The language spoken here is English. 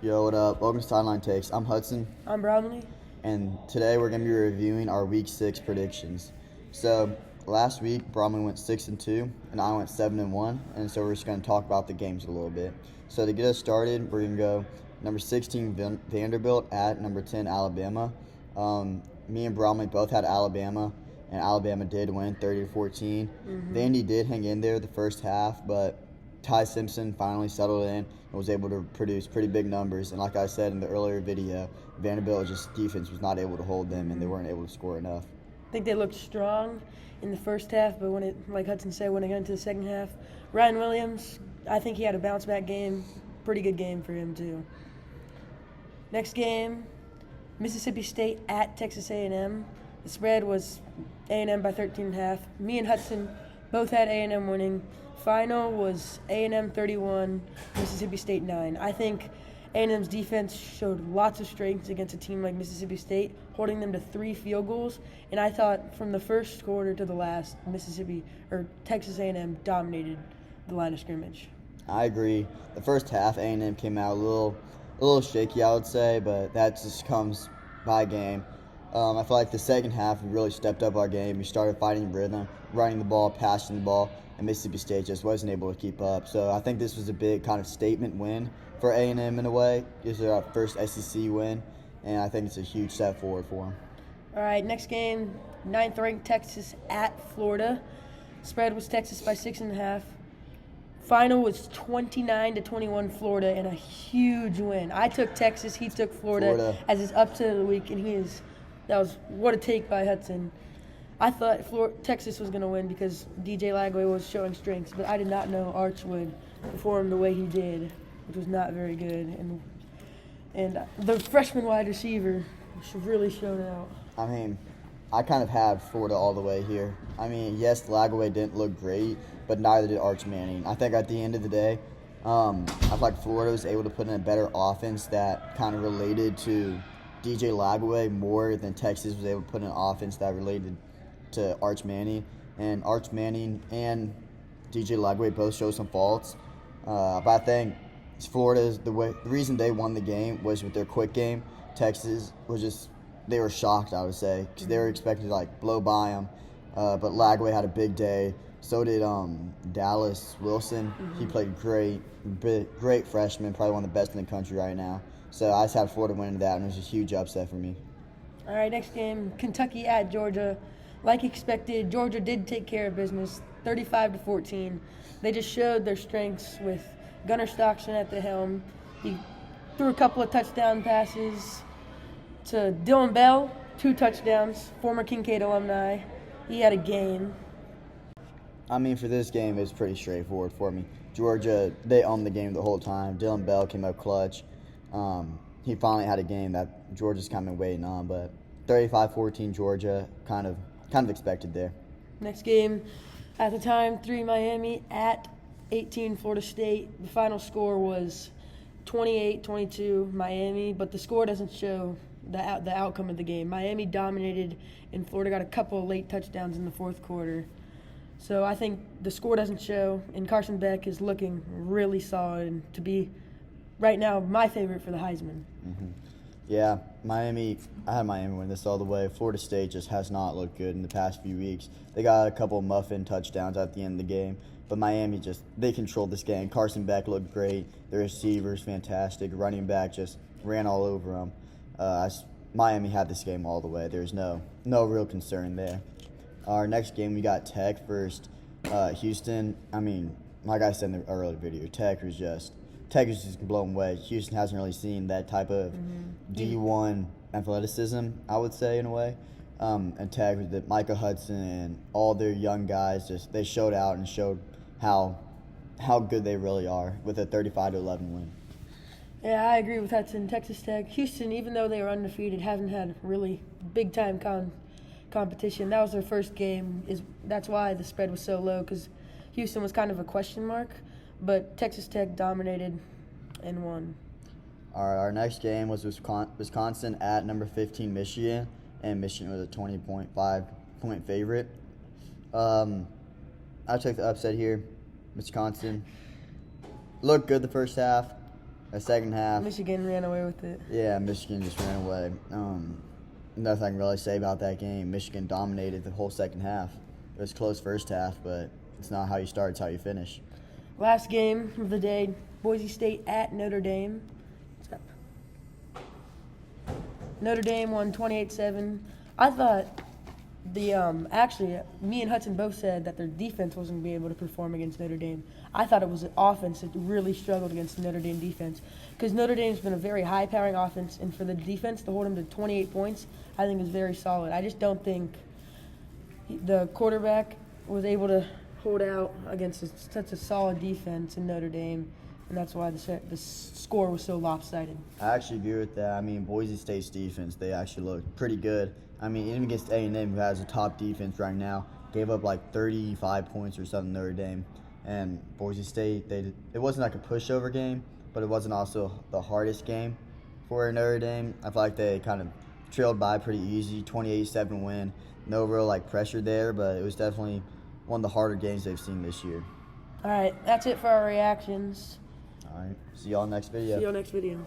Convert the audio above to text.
Yo, what up? Welcome to Sideline Takes. I'm Hudson, I'm Bromley. and today we're going to be reviewing our Week 6 predictions. So, last week, Bromley went 6-2, and I went 7-1, and so we're just going to talk about the games a little bit. So, to get us started, we're going to go number 16, Vanderbilt, at number 10, Alabama. Me and Bromley both had Alabama, and Alabama did win 30-14. Vandy did hang in there the first half, but Ty Simpson finally settled in and was able to produce pretty big numbers. And like I said in the earlier video, Vanderbilt just defense was not able to hold them, and they weren't able to score enough. I think they looked strong in the first half, but like Hudson said, when it got into the second half, Ryan Williams, I think he had a bounce back game. Pretty good game for him too. Next game, Mississippi State at Texas A&M. The spread was A&M by 13.5. Me and Hudson both had A&M winning. Final was A&M 31, Mississippi State 9. I think A&M's defense showed lots of strengths against a team like Mississippi State, holding them to 3 field goals. And I thought from the first quarter to the last, Texas A&M dominated the line of scrimmage. I agree. The first half, A&M came out a little shaky, I would say, but that just comes by game. I feel like the second half we really stepped up our game. We started fighting rhythm, running the ball, passing the ball, and Mississippi State just wasn't able to keep up. So I think this was a big kind of statement win for A&M in a way. This is our first SEC win, and I think it's a huge step forward for them. All right, next game, 9th-ranked Texas at Florida. Spread was Texas by 6.5. Final was 29-21 Florida, and a huge win. I took Texas, he took Florida. As his upset of the week, and that was what a take by Hudson. I thought Texas was going to win because DJ Lagway was showing strengths, but I did not know Arch would perform the way he did, which was not very good. And the freshman wide receiver really showed out. I mean, I kind of had Florida all the way here. I mean, yes, Lagway didn't look great, but neither did Arch Manning. I think at the end of the day, I feel like Florida was able to put in a better offense that kind of related to DJ Lagway more than Texas was able to put in an offense that related to Arch Manning. And Arch Manning and DJ Lagway both show some faults. But I think Florida's the reason they won the game was with their quick game. Texas was just, they were shocked, I would say, because they were expected to blow by them. But Lagway had a big day. So did Dallas Wilson. He played great freshman, probably one of the best in the country right now. So I just had Florida winning that, and it was a huge upset for me. All right, next game, Kentucky at Georgia. Like expected, Georgia did take care of business, 35-14. They just showed their strengths with Gunnar Stockton at the helm. He threw a couple of touchdown passes to Dylan Bell, 2 touchdowns, former Kincaid alumni. He had a game. I mean, for this game, it was pretty straightforward for me. Georgia, they owned the game the whole time. Dylan Bell came up clutch. He finally had a game that Georgia's kind of been waiting on, but 35-14 Georgia, kind of expected there. Next game, at the time, 3 Miami at 18 Florida State. The final score was 28-22 Miami, but the score doesn't show the outcome of the game. Miami dominated, and Florida got a couple of late touchdowns in the fourth quarter. So I think the score doesn't show, and Carson Beck is looking really solid and to be, right now, my favorite for the Heisman. Yeah, I had Miami win this all the way. Florida State just has not looked good in the past few weeks. They got a couple of muffin touchdowns at the end of the game, but Miami they controlled this game. Carson Beck looked great. The receivers, fantastic. Running back just ran all over them. Miami had this game all the way. There's no real concern there. Our next game, we got Tech versus Houston. I mean, like I said in the earlier video, Tech was just blown away. Houston hasn't really seen that type of D1 athleticism, I would say, in a way. And Tech with Micah Hudson and all their young guys, they showed out and showed how good they really are with a 35-11 win. Yeah, I agree with Hudson. Texas Tech. Houston, even though they were undefeated, haven't had really big-time competition. That was their first game. That's why the spread was so low, because Houston was kind of a question mark. But Texas Tech dominated and won. Our next game was Wisconsin at number 15 Michigan, and Michigan was a 20.5-point favorite. I took the upset here. Wisconsin looked good the first half. The second half, Michigan ran away with it. yeah, Michigan just ran away. Nothing I can really say about that game. Michigan dominated the whole second half. It was close first half, but it's not how you start, it's how you finish. Last game of the day, Boise State at Notre Dame. What's up? Notre Dame won 28-7. I thought actually, me and Hudson both said that their defense wasn't going to be able to perform against Notre Dame. I thought it was an offense that really struggled against the Notre Dame defense, because Notre Dame's been a very high-powering offense, and for the defense to hold them to 28 points, I think is very solid. I just don't think the quarterback was able to hold out against such a solid defense in Notre Dame, and that's why the score was so lopsided. I actually agree with that. I mean, Boise State's defense, they actually looked pretty good. I mean, even against A&M, who has a top defense right now, gave up like 35 points or something Notre Dame. And Boise State, it wasn't like a pushover game, but it wasn't also the hardest game for Notre Dame. I feel like they kind of trailed by pretty easy, 28-7 win. No real like pressure there, but it was definitely one of the harder games they've seen this year. All right, that's it for our reactions. All right, see y'all next video. See y'all next video.